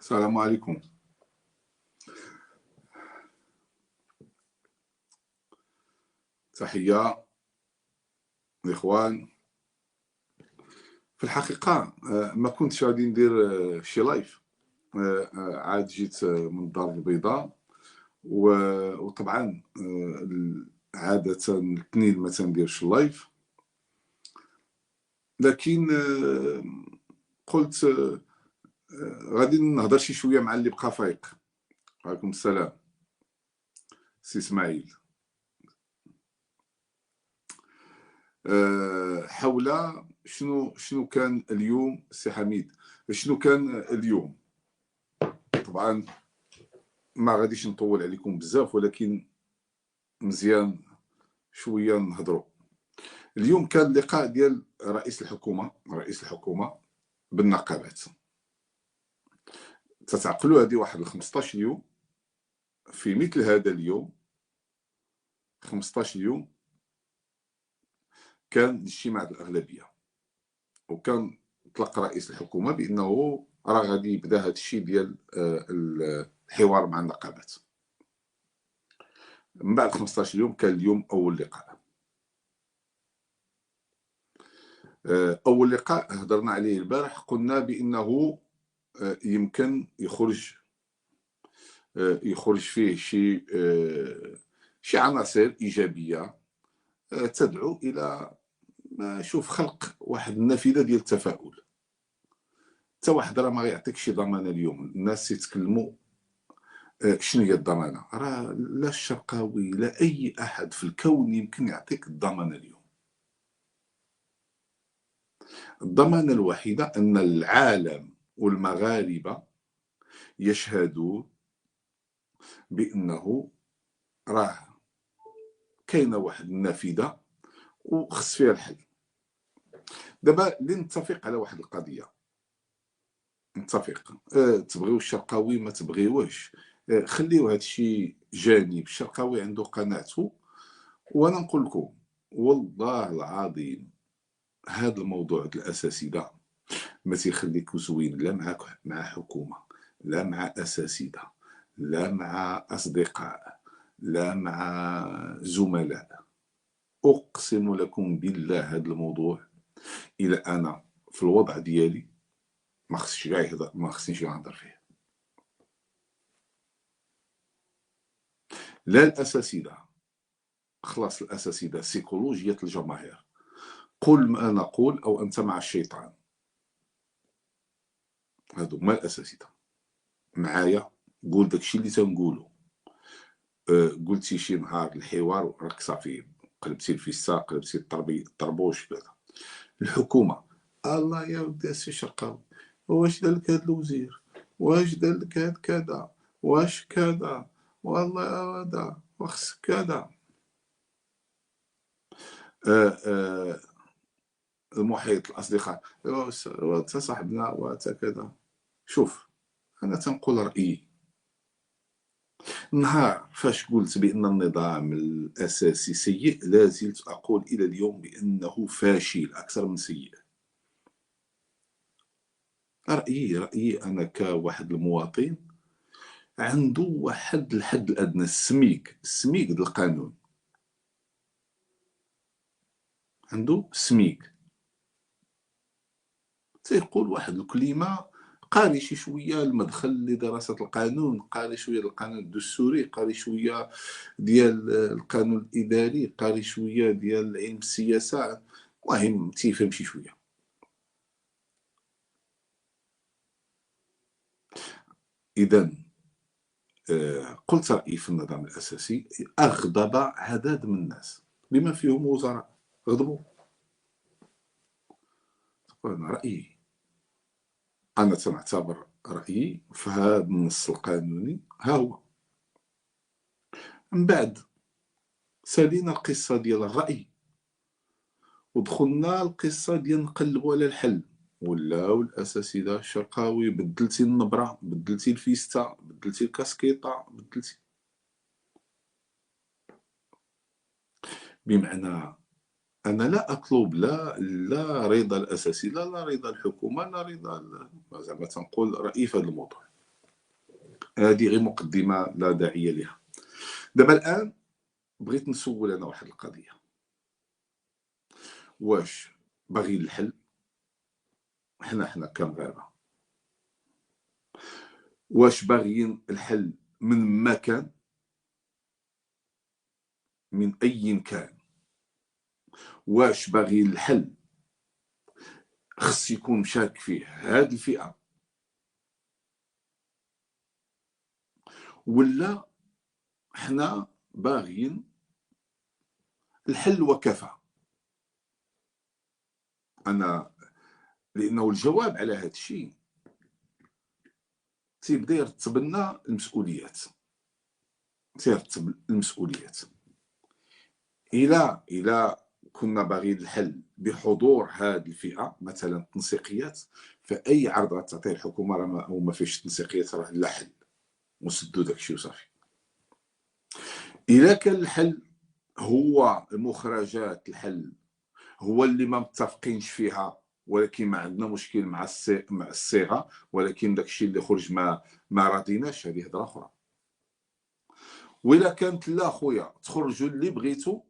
السلام عليكم. تحية الإخوان. في الحقيقة ما كنتش غادي ندير شي لايف. عاد جيت من الدار البيضاء وطبعا عادة الاثنين ما تنديرش لايف، لكن قلت غادي نهضر شي شوية مع اللي بقى فايق. عليكم السلام سي اسماعيل. حول شنو كان اليوم سي حميد، شنو كان اليوم. طبعا ما غاديش نطول عليكم بزاف، ولكن مزيان شويه نهضروا. اليوم كان لقاء ديال رئيس الحكومه بالنقابات. تتعقلوا هذه واحد 15 يوم، في مثل هذا اليوم 15 يوم كان اجتماع الاغلبيه، وكان طلق رئيس الحكومه بانه راه غادي يبدا هذا الشيء ديال الحوار مع النقابات. من بعد 15 يوم كان اليوم اول لقاء. اول لقاء هضرنا عليه البارح، قلنا بانه يمكن يخرج فيه شي عناصر ايجابيه تدعو الى شوف خلق واحد النافذه ديال التفاؤل. حتى واحد راه ما يعطيكش ضمانه. اليوم الناس يتكلموا شنو هي الضمانه؟ راه لا الشرقاوي لا اي احد في الكون يمكن يعطيك الضمانه اليوم. الضمانه الوحيده ان العالم والمغاربه يشهدون بانه راه كاينه واحد النافذه وخص فيها الحل. دابا نتفق على واحد القضيه، نتفق تبغيو الشرقاوي ما تبغيوش، خليو هذا الشيء جانب. الشرقاوي عنده قناعته، وانا نقول لكم والله العظيم هذا الموضوع الاساسي ده ما تيخليك زوين لا مع حكومه، لا مع اساتذه، لا مع اصدقاء، لا مع زملاء. اقسم لكم بالله هذا الموضوع الى انا في الوضع ديالي ما خصنيش نهضر فيه. لا الاساتذه، خلاص الاساتذه سيكولوجيه الجماهير، قل ما نقول او انت مع الشيطان. هادو ما الاساتذه معايا، قول داكشي اللي تنقولو. قلتي شي نهار الحوار راك صافي قلبتي الفيسا، قلبتي الطربوش كذا. الحكومه الله يا ودي السي شرقاوي، واش دار لك هذا الوزير، واش دار لك هذا كذا، واش كذا، والله هذا وخص كذا. المحيط الاصدقاء انت صاحبنا وانت كذا. شوف انا تنقول رايي. نهار فاش قلت بان النظام الاساسي سيء، لا زلت اقول الى اليوم بانه فاشل اكثر من سيء. رايي انا كواحد المواطن عنده واحد الحد الادنى، السميك ديال القانون، عنده سميك. تيقول واحد الكلمه، قاري شي شويه المدخل لدراسه القانون، قاري شويه القانون الدستوري، قاري شويه ديال القانون الاداري، قاري شويه ديال علم السياسه، المهم تيفهم شي شويه. اذا قلت رايي في النظام الاساسي. اغضب عدد من الناس بما فيهم وزراء غضبوا. انا رايي، انا تنعتبر رايي في هذا النص القانوني ها هو. من بعد سالينا القصه ديال الراي ودخلنا القصه ديال نقلبوا على الحل. ولاو الاساتذه الشرقاوي بدلتي النبره، بدلتي الفيستا، بدلتي الكاسكيطه، بدلتي، بمعنى انا لا اطلب لا رضا الاساتذه، لا رضا الحكومه، لا رضا زعما تنقول رايي في هذا الموضوع. هذه غير مقدمه لا داعي لها. دابا الان بغيت نسول انا واحد القضيه، واش باغيين الحل حنا كمغاربه، واش باغيين الحل من مكان من اي كان، واش باغيين الحل خص يكون مشارك فيه هذه الفئه، ولا حنا باغيين الحل وكفى؟ انا لانه الجواب على هذا الشيء تيبدا يرتب لنا المسؤوليات، تيرتب المسؤوليات. الى كنا باغيين الحل بحضور هذه الفئه مثلا التنسيقيات، فاي عرض غتعطيه الحكومه راه ما فيش تنسيقيات راه لا حل، وسدوا داكشي وصافي. الا كان الحل هو مخرجات الحل هو اللي ما متفقينش فيها، ولكن ما عندنا مشكل مع الصيغه، ولكن داكشي اللي خرج ما راضيناش، هذه هضره اخرى. وإلا كانت لا خويا تخرجوا اللي بغيتوا،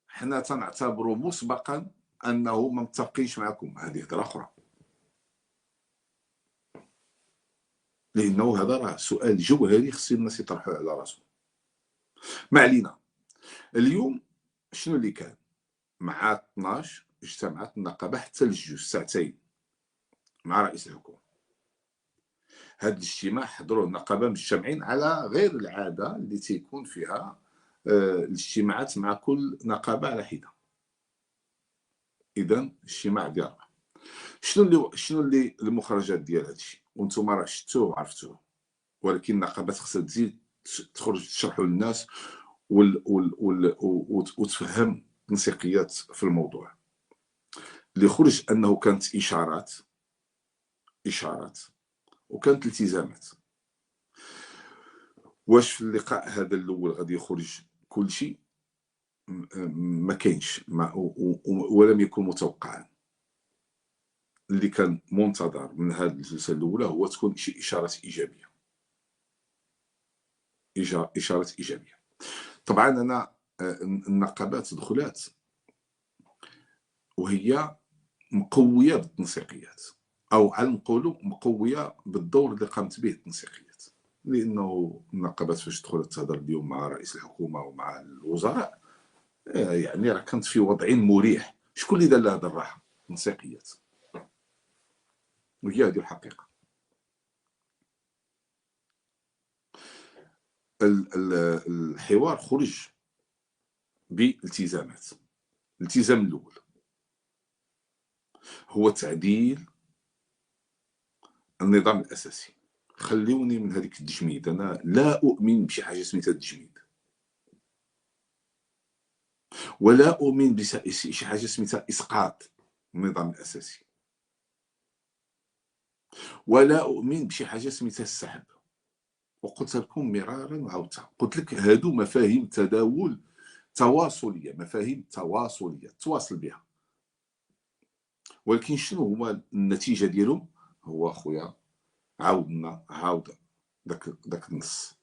حنا تنعتبروا مسبقا انه ما متفقينش معكم، هذه هضره اخرى. لانه هذا راه سؤال جوهري خص الناس يطرحوه على راسهم. ما علينا. اليوم شنو اللي كان؟ مع 12 اجتمعت النقابه حتى للجوج ساعتين مع رئيس الحكومه. هذا الاجتماع حضروه النقابه مجتمعين على غير العاده اللي تيكون فيها الاجتماعات مع كل نقابه على حده. اذا اجتماع ديالنا شنو اللي المخرجات ديال هذا الشيء، وانتم راه شفتوه وعرفتوه، ولكن النقابات خصها تزيد تخرج تشرحوا للناس وتفهم تنسيقيات في الموضوع. اللي خرج انه كانت اشارات وكانت التزامات. واش في اللقاء هذا الاول غادي يخرج كل شيء؟ ما كاينش، ولم يكن متوقعا. اللي كان منتظر من هذه الجلسه الاولى هو تكون شي اشارات ايجابيه، اشارات ايجابيه. طبعا انا النقابات دخلات وهي مقويه بالتنسيقيات، او على نقولوا مقويه بالدور اللي قامت به التنسيقيات. لانه النقابات فاش دخلت تهضر اليوم مع رئيس الحكومه ومع الوزراء، يعني راه كانت في وضع مريح. شكون اللي دار لها هذه الراحه؟ التنسيقيات. وهي هذه الحقيقه. الحوار خرج بالتزامات. الالتزام الاول هو تعديل النظام الاساسي. خليوني من هذيك التجميد، انا لا اؤمن بشي حاجه سميتها التجميد، ولا اؤمن بشي حاجه سميتها اسقاط النظام الاساسي، ولا اؤمن بشي حاجه سميتها السحب. وقلت لكم مرارا وعاودتها، قلت لك هادو مفاهيم تداول تواصليه، مفاهيم تواصليه تواصل بها. ولكن شنو هو النتيجه ديالهم؟ هو خويا عاود داك النص،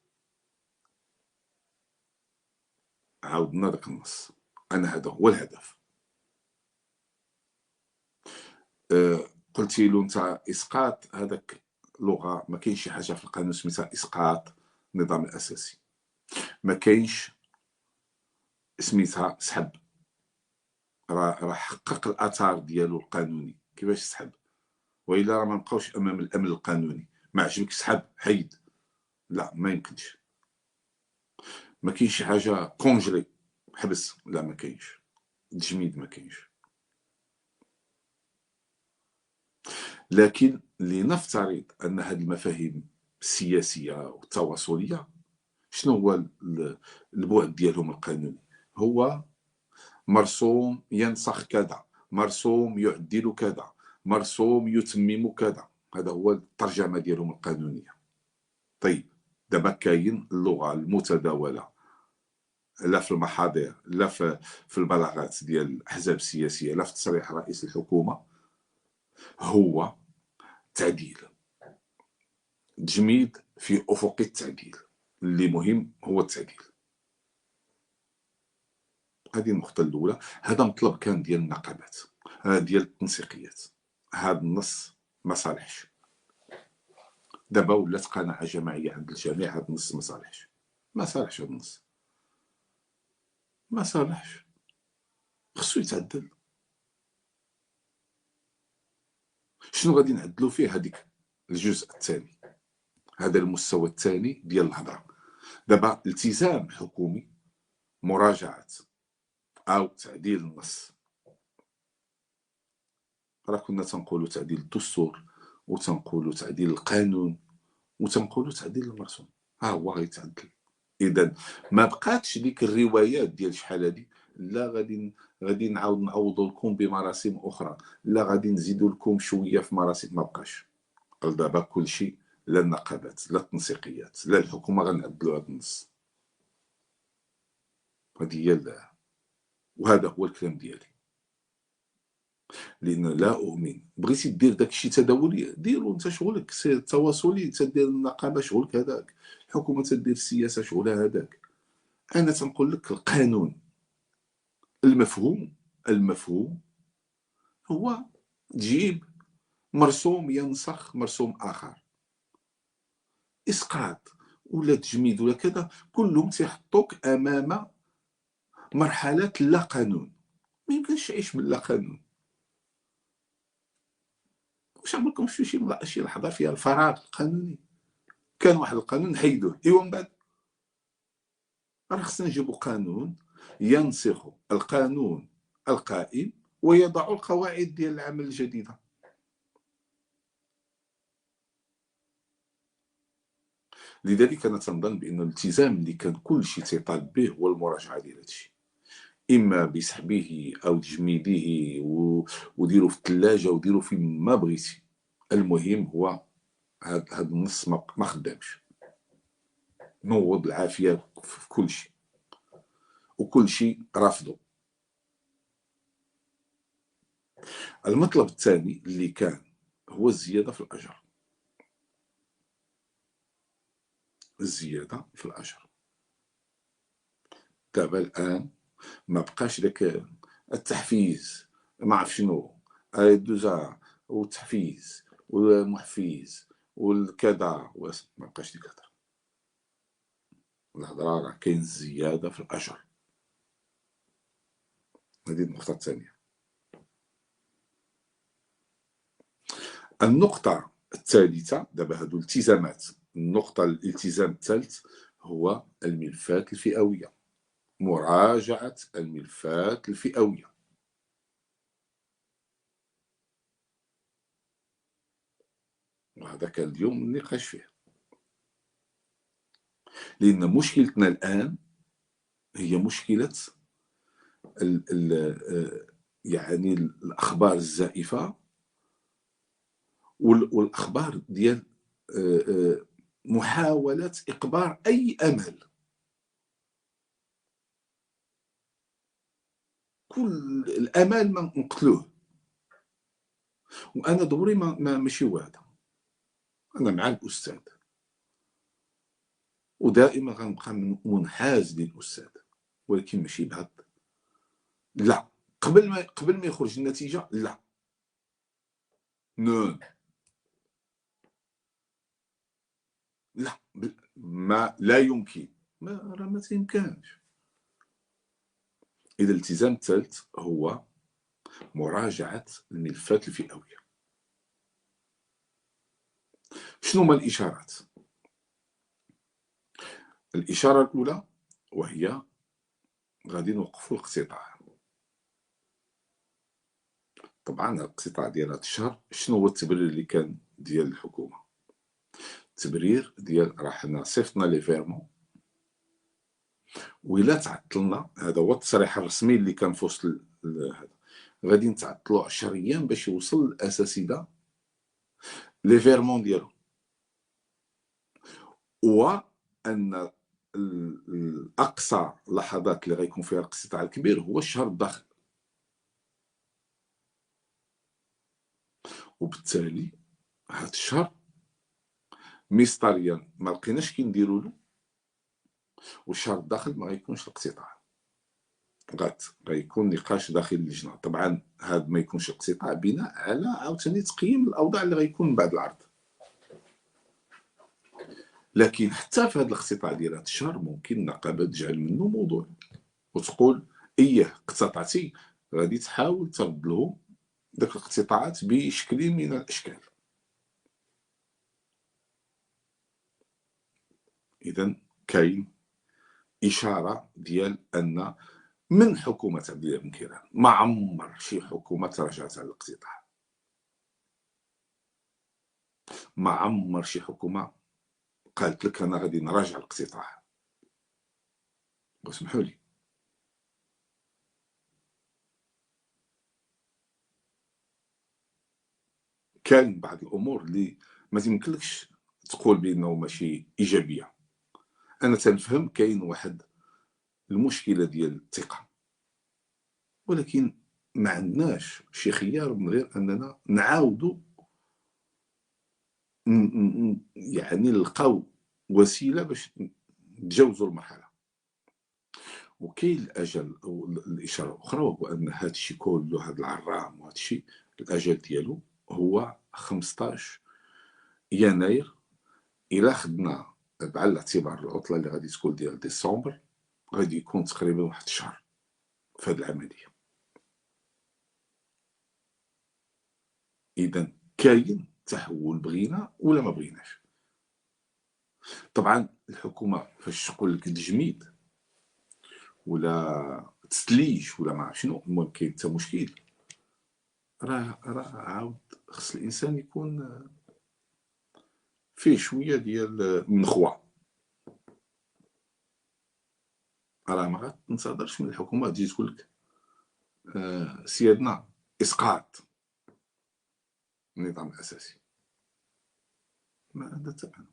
عاودنا داك النص. انا هذا هو الهدف. قلتي له انت اسقاط، هذاك لغه. ما كاينش شي حاجه في القانون سميتها اسقاط النظام الاساسي، ما كاينش سميتها سحب. راه حقق الاثار ديالو القانوني. كيفاش سحب؟ والا راه ما نبقاوش امام الامن القانوني. ما عجبك سحب حيد، لا ما يمكنش. ما كاينش شي حاجه كونجلي حبس، لا ما كاينش. تجميد ما كاينش. لكن لنفترض ان هذه المفاهيم السياسيه والتواصليه شنو هو البعد ديالهم القانوني؟ هو مرسوم ينسخ كذا، مرسوم يعدل كذا، مرسوم يتمم كذا. هذا هو الترجمه ديالهم القانونيه. طيب دابا كاين اللغه المتداوله لا في المحاضر، لا في البلاغات ديال الاحزاب السياسيه، لا في تصريح رئيس الحكومه، هو تعديل. تجميد في افق التعديل. اللي مهم هو التعديل. هذه النقطه الاولى. هذا مطلب كان ديال النقابات، ديال التنسيقيات. هذا النص ما صالحش. دابا ولات قناعه جماعيه عند الجميع هذا النص ما صالحش. ما صالحش هذا النص، ما صالحش، خصو يتعدل. شنو غادي نعدلوا فيه؟ هذيك الجزء الثاني، هذا المستوى الثاني ديال الهضره. دابا التزام حكومي، مراجعه او تعديل النص. راه كنا تنقولوا تعديل الدستور، وتنقولوا تعديل القانون، وتنقولوا تعديل المرسوم. ها هو غيتعدل. اذا ما بقاتش ديك الروايات ديال شحال هادي، لا غادي نعاود نعوضوا لكم بمراسم اخرى، لا غادي نزيدوا لكم شويه في مراسم. ما بقاش. قال دابا كلشي، لا النقابات لا التنسيقيات لا الحكومه غنعدلوا هذا النص. هذه هي، وهذا هو الكلام ديالي. لان لا اؤمن. بغيتي دير داك الشيء تداولي، ديرو انت شغلك تواصلي، تدير النقابه شغلك هذاك، الحكومه تدير السياسه شغلها هذاك. انا تنقول لك القانون المفهوم هو تجيب مرسوم ينسخ مرسوم اخر، اسقاط ولا تجميد ولا كذا، كلهم تيحطوك امام مرحله لا قانون. ما يمكنش تعيش من لا قانون. واش عمركم شفتوا شي لحظه فيها الفراغ القانوني؟ كان واحد القانون نحيدوه، ايوا من بعد راه خصنا نجيبوا قانون ينسخ القانون القائم ويضع القواعد ديال العمل الجديده. لذلك انا تنظن بان الالتزام اللي كان كل شيء تيطالب به هو المراجعه ديال هذا الشيء، اما بسحبه او تجميده وديروا في الثلاجه وديروا في ما بغيتي. المهم هو هذا النص ما خدامش. نوض العافيه في كل شيء، وكل شيء رافضه. المطلب الثاني اللي كان هو الزياده في الاجر. الزياده في الاجر. دابا الان ما بقاش داك التحفيز، ما عرف شنو، دوزا والتحفيز والمحفيز والكذا، ما بقاش ديك الهضره. الهضره راه كاين زياده في الاجر. هذه النقطه الثانيه. النقطه الثالثه، دابا هادو الالتزامات. الالتزام الثالث هو الملفات الفئويه، مراجعه الملفات الفئويه. وهذا كان اليوم النقاش فيه. لان مشكلتنا الان هي مشكله يعني الاخبار الزائفه والاخبار ديال محاوله اقبار اي امل. كل الامال ما نقتلوه. وانا دوري ماشي هذا. انا مع الاستاذ، ودائما غنبقى منحاز للاستاذ، ولكن ماشي بهذا. لا، قبل ما يخرج النتيجه، لا، نو، لا، ما لا يمكن، ما تيمكنش. اذا الالتزام الثالث هو مراجعه الملفات الفئويه. شنو هما الاشارات؟ الاشاره الاولى وهي غادي نوقفوا الاقتطاع. طبعا الاقتطاع ديال هذا الشهر، شنو هو التبرير اللي كان ديال الحكومه؟ التبرير ديال راه حنا صيفطنا لي فيرمون، وإلا تعطلنا، هذا هو التصريح الرسمي اللي كان في وسط هذا، غادي نتعطلوا 10 ايام باش يوصل الاساتذه لي فيرمون ديالو. وان الاقصى لحظات اللي غيكون فيها الاقتطاع الكبير هو الشهر الداخل. وبالتالي هذا الشهر مصدريا ما لقيناش كنديروا له، والشهر الداخل ما غيكونش الاقتطاع، غيكون نقاش داخل اللجنه. طبعا هذا ما يكونش اقتطاع بناء على عاوتاني تقييم الاوضاع اللي غيكون بعد العرض. لكن حتى في هذا الاقتطاع ديال هذا الشهر ممكن النقابه تجعل منه موضوع وتقول ايه اقتطعتي، غادي تحاول ترد له داك الاقتطاعات بشكل من الاشكال. اذا كاين اشاره ديال ان من حكومه عبد الله بن كيران ما عمر شي حكومه تراجعت على الاقتطاع، ما عمر شي حكومه قالت لك انا غادي نراجع الاقتطاع. واسمحوا لي، كاين بعض الامور اللي ما يمكنلكش تقول بانه ماشي ايجابيه. انا تنفهم كاين واحد المشكله ديال الثقه، ولكن ما عندناش شي خيار من غير اننا نعاودوا يعني نلقاو وسيله باش نتجاوزوا المرحله. وكاين الاجل الاشاره الاخرى، وهو ان هذا الشيء كله، هذا العرام وهذا الشيء الاجل ديالو هو 15 يناير. الى خدنا بعين الاعتبار العطله اللي غادي تكون ديال ديسمبر، غادي يكون تقريبا واحد الشهر في هذه العمليه. اذا كاين تحول، بغينا ولا ما بغيناش. طبعا الحكومه فاش تقول لك تجميد ولا تسليج ولا ما عرف شنو، المهم كاين حتى مشكل. راه عاود خص الانسان يكون فيه شويه ديال النخوه. راه ما غاتنتظرش من الحكومه تجي تقول لك سيادنا اسقاط النظام الاساسي، ما هذا تبعنا.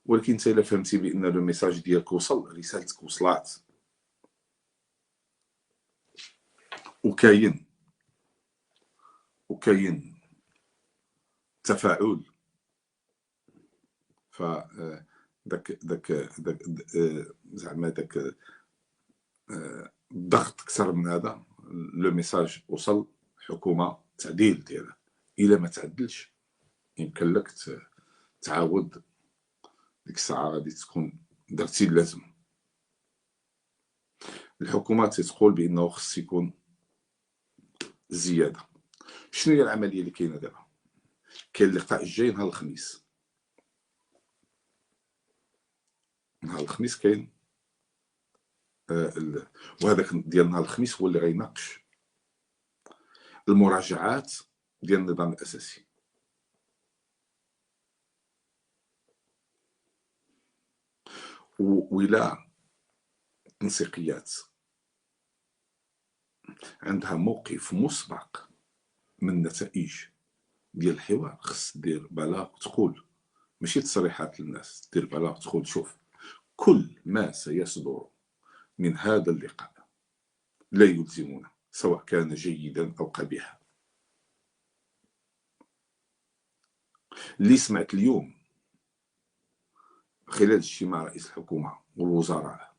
ولكن انت الا فهمتي بان لو ميساج ديالك وصل، رسالتك وصلات، وكاين تفاعل، ف داك زعما داك الضغط كثر من هذا، لو ميساج وصل، الحكومه تعديل ديالها. الا ما تعدلش يمكن لك تعاود ديك الساعه غادي تكون درتي اللازم. الحكومه تقول بانه خص يكون زياده. شنو هي العمليه اللي كاينه دابا؟ كاين اللقاء الجاي نهار الخميس. نهار الخميس كاين وهذاك ديال نهار الخميس هو اللي غيناقش المراجعات ديال النظام الاساسي. وإلا التنسيقيات عندها موقف مسبق من النتائج ديال الحوار، خص دير بلاغ تقول، ماشي تصريحات للناس، دير بلاغ تقول شوف كل ما سيصدر من هذا اللقاء لا يلزمنا، سواء كان جيدا او قبيحا. اللي سمعت اليوم خلال اجتماع رئيس الحكومه والوزراء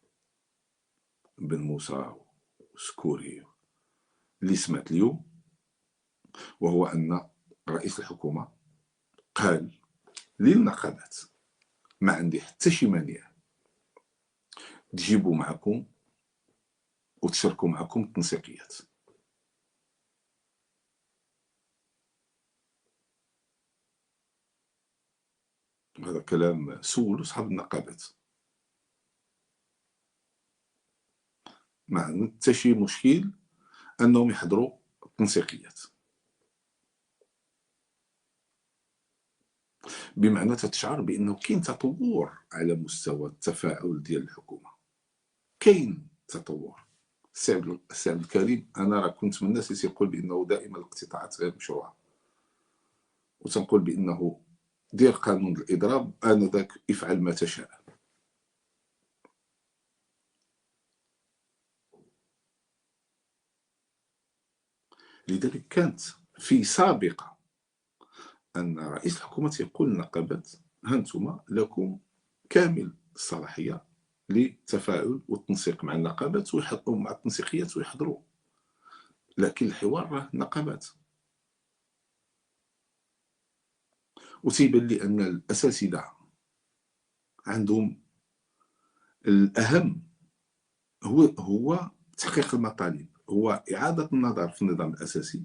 بن موسى وسكوري، اللي سمعت اليوم وهو ان رئيس الحكومه قال للنقابات ما عندي حتى شي مانع تجيبوا معكم وتشاركوا معكم التنسيقيات. هذا كلام سولوا صحاب النقابات، ما عندنا حتى شي مشكل انهم يحضروا التنسيقيات. بمعنى تتشعر بانه كاين تطور على مستوى التفاعل ديال الحكومه، كاين تطور. السي عبد الكريم، انا راه كنت من الناس اللي تيقول بانه دائما الاقتطاعات غير مشروعه، وتنقول بانه دير قانون الاضراب انذاك افعل ما تشاء. لذلك كانت في سابقه ان رئيس الحكومه يقول للنقابات هانتوما لكم كامل الصلاحيه للتفاعل والتنسيق مع النقابات ويحطوا مع التنسيقيات ويحضروا، لكن الحوار راه النقابات. وتيبان لي ان الاساتذه عندهم الاهم هو تحقيق المطالب، هو اعاده النظر في النظام الاساسي،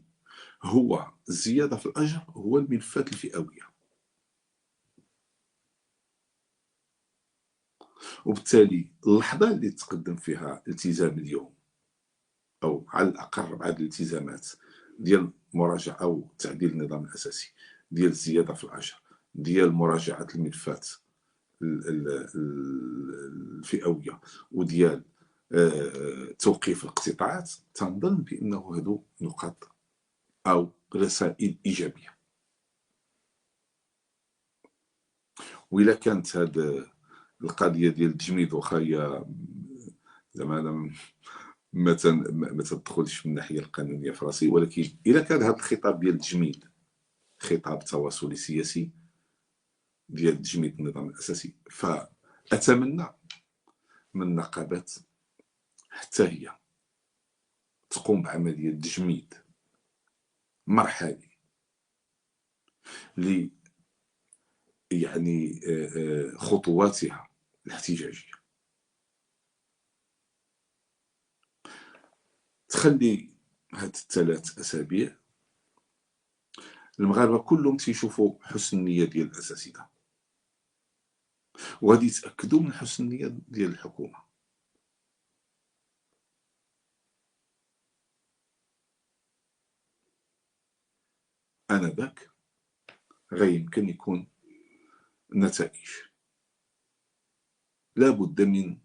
هو الزياده في الاجر، هو الملفات الفئويه. وبالتالي اللحظه اللي تقدم فيها التزام اليوم، او على الاقل بعض الالتزامات ديال مراجعه او تعديل النظام الاساسي، ديال الزياده في الاجر، ديال مراجعه الملفات الفئويه، وديال توقيف الاقتطاعات، تنظن بانه هذو نقاط او رسائل ايجابيه. وإلا كانت هاد القضيه ديال التجميد، واخا هي زعما انا ما تدخلش من الناحيه القانونيه في راسي، ولكن الا كان هذا الخطاب ديال التجميد خطاب تواصلي سياسي ديال تجميد النظام الاساسي، فاتمنى من النقابات حتى هي تقوم بعمليه تجميد مرحلي ل يعني خطواتها الاحتجاجيه. تخلي هاد الثلاث اسابيع المغاربه كلهم تيشوفوا حسن النيه ديال الاساتذه، وغادي يتاكدوا من حسن النيه ديال الحكومه. انذاك غيمكن يكون نتائج. لا بد من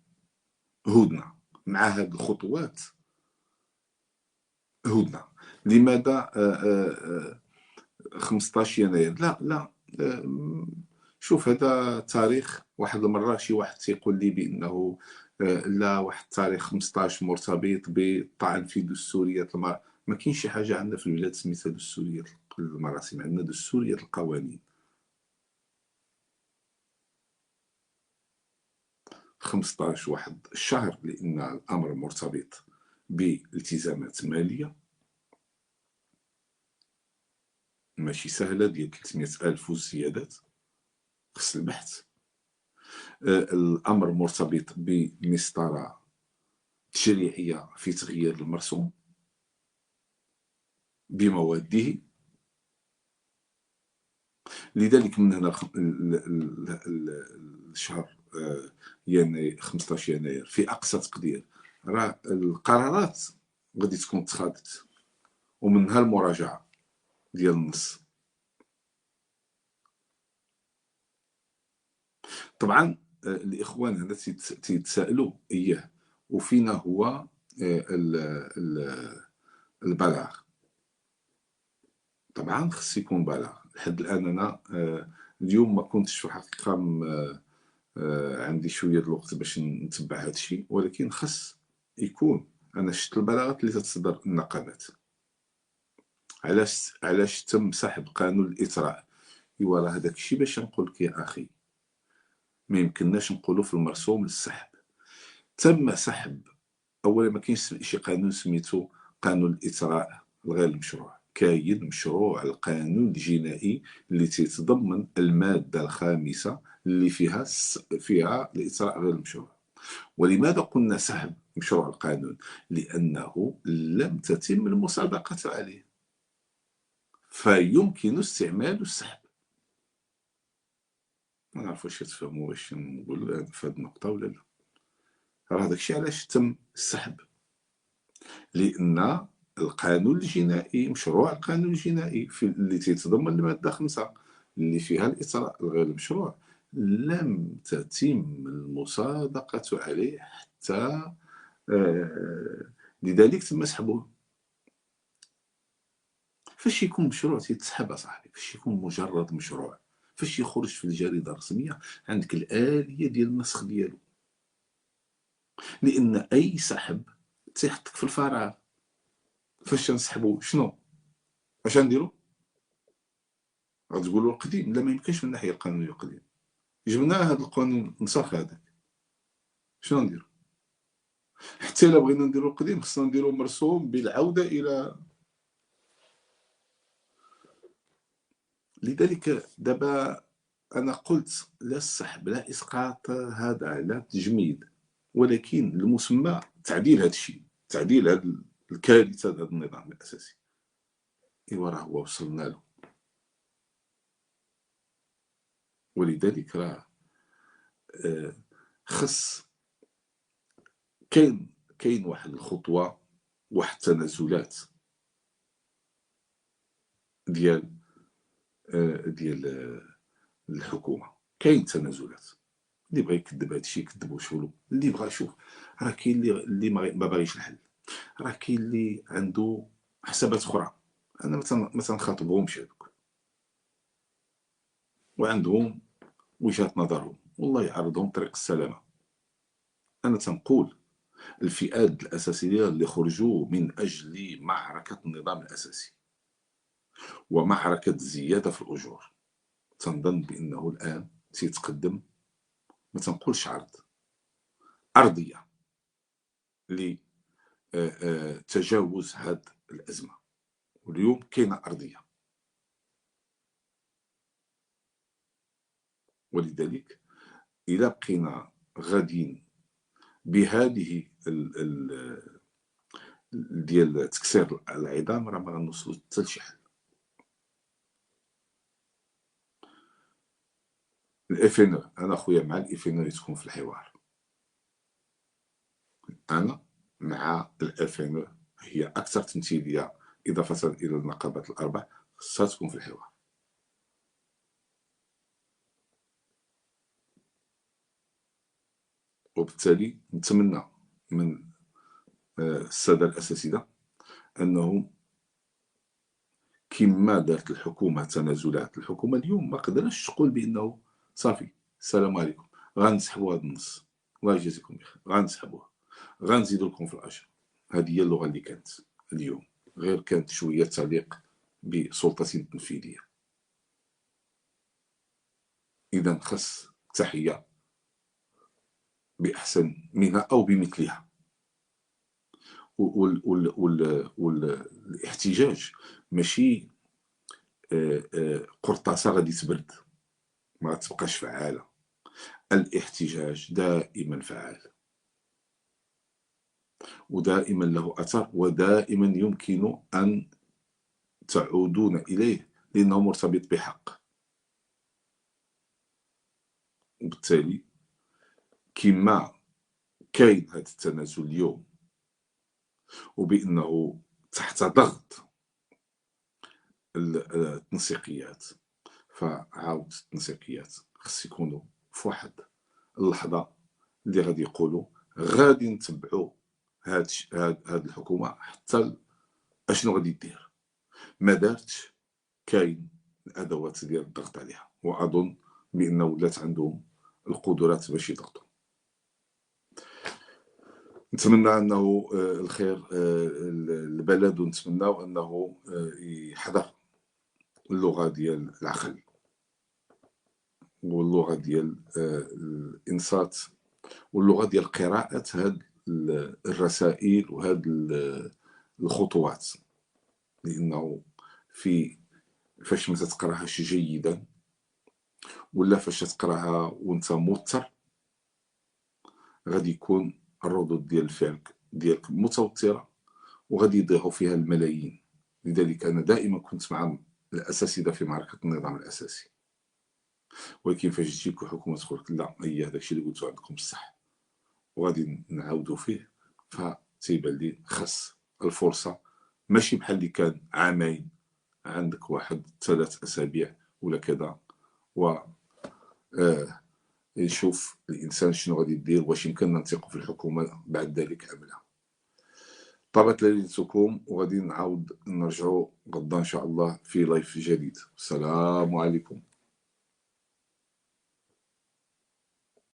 هدنه مع هذه الخطوات. هدنه لماذا 15 يناير؟ لا لا، شوف هذا تاريخ. واحد المره شي واحد تيقول لي بانه لا، واحد التاريخ 15 مرتبط بالطعن في دستوريه المراه. ما كاينش شي حاجه عندنا في البلاد سميتها دستوريه المراسم، عندنا دستوريه القوانين. 15 واحد الشهر لان الامر مرتبط بالتزامات ماليه ماشي سهله، ديال 300,000 والزيادات، خص البحث. الامر مرتبط بمسطره تشريعيه في تغيير المرسوم بمواده. لذلك من هنا الشهر يناير، 15 يناير في اقصى تقدير راه القرارات غادي تكون اتخذت، ومنها المراجعه ديال النص. طبعا الاخوان هنا تيتسائلوا اياه وفينا هو البلاغ. طبعا خص يكون بلاغ. لحد الان انا اليوم ما كنتش في الحقيقه عندي شويه الوقت باش نتبع هذا الشيء، ولكن خص يكون. انا شفت البلاغات اللي تصدر النقابات. علاش تم سحب قانون الاطراء؟ ايوا راه هذاك الشيء باش نقول لك يا اخي، ما يمكنناش نقولوا في المرسوم للسحب. تم سحب. اولا ما كاينش شي قانون سميتو قانون الاطراء الغير المشروع. كاين مشروع القانون الجنائي اللي تتضمن الماده الخامسه اللي فيها الاطراء غير المشروع. ولماذا قلنا سحب مشروع القانون؟ لانه لم تتم المصادقه عليه، فيمكن استعمال السحب. ما نعرف واش تفهموا واش نقول في هذه النقطه ولا لا. راه داكشي علاش تم السحب، لان القانون الجنائي، مشروع القانون الجنائي اللي تيتضمن الماده 5 اللي فيها الاطراء الغير مشروع، لم تتم المصادقه عليه حتى لذلك تم سحبه. فاش يكون مشروع تيتسحب اصاحبي، فاش يكون مجرد مشروع، فاش يخرج في الجريده الرسميه عندك الاليه ديال النسخ ديالو. لان اي سحب تيحطك في الفراغ. فاش نسحبوا شنو؟ اش نديروا؟ غتقولوا القديم. لا، ما يمكنش من الناحيه القانونيه القديم. جبنا هذا القانون نسخ هذاك، شنو نديرو؟ حتى الا بغينا نديرو القديم خصنا نديرو مرسوم بالعوده الى. لذلك دابا انا قلت لا السحب لا اسقاط هذا لا تجميد، ولكن المسمى تعديل هذا الشيء، تعديل هذا الكارثه هذا النظام الاساسي. ايوا راه هو وصلنا له. ولذلك راه خص كاين واحد الخطوه، واحد التنازلات ديال الحكومه. كاين تنازلات، اللي بغى يكذب هذا الشيء يكذب وشولو، اللي بغى يشوف راه كاين اللي ما باغيش الحل، راه كاين اللي عنده حسابات اخرى، انا ما تنخاطبهمش هذوك، وعندهم وجهات نظرهم والله يعرضهم طريق السلامه. انا تنقول الفئات الاساسيه اللي خرجوا من اجل معركه النظام الاساسي ومعركه الزياده في الاجور، تنظن بانه الان سيتقدم، ما تنقولش عرض، ارضيه لتجاوز هذه الازمه. واليوم كاينه ارضيه، ولذلك اذا بقينا غاديين بهذه ديال تكسير العظام راه ما غنوصلوا حتى لشي حل. الاف ان انا خويا مع الاف ان تكون في الحوار، انا مع الاف ان، هي اكثر تمثيليه اضافه الى النقابات الاربع، خصها تكون في الحوار. وبالتالي نتمنى من الساده الاساتذه انهم كما دارت الحكومه تنازلات، الحكومه اليوم ما قدرتش تقول بانه صافي السلام عليكم غنسحبوا هذا النص، الله يجازيكم بخير غنسحبوه، غنزيدوا لكم في الاجر. هذه هي اللغه اللي كانت اليوم، غير كانت شويه تليق بسلطه تنفيذيه. اذا خص تحيه باحسن منها او بمثلها. والاحتجاج ماشي قرطاسه غادي تبرد ما تبقاش فعاله، الاحتجاج دائما فعال ودائما له اثر ودائما يمكن ان تعودون اليه لانه مرتبط بحق. وبالتالي كما كاين هذا التنازل اليوم وبانه تحت ضغط التنسيقيات، فعاود التنسيقيات خص يكونوا في واحد اللحظه اللي غادي يقولوا غادي نتبعوا هاد الحكومه حتى اشنو غادي دير، ما دارتش كاين الادوات ديال الضغط عليها، واظن بان ولات عندهم القدرات باش يضغطوا. نتمنى انه الخير البلد، ونتمناو انه يحضر اللغه ديال العقل واللغه ديال الانصات واللغه ديال قراءه هاد الرسائل وهاد الخطوات، لانه فاش ما تقراهاش جيدا ولا فاش تقراها وانت موتر غادي يكون الردود ديال الفعل ديالك متوتره وغادي يضيعوا فيها الملايين. لذلك انا دائما كنت مع الاساتذه في معركه النظام الاساسي، ولكن فاش تجيك حكومه تقول لك لا هي هذاك الشيء اللي قلتو عندكم بصح وغادي نعاودوا فيه، فتيبان لي خاص الفرصه ماشي بحال اللي كان عامين، عندك واحد 3 أسابيع ولا كذا، و يشوف الانسان شنو غادي يدير، واش يمكن نثق في الحكومه بعد ذلك ام لا. طابت ليلتكم، وغادي نعاود نرجعوا غدا ان شاء الله في لايف جديد. السلام عليكم.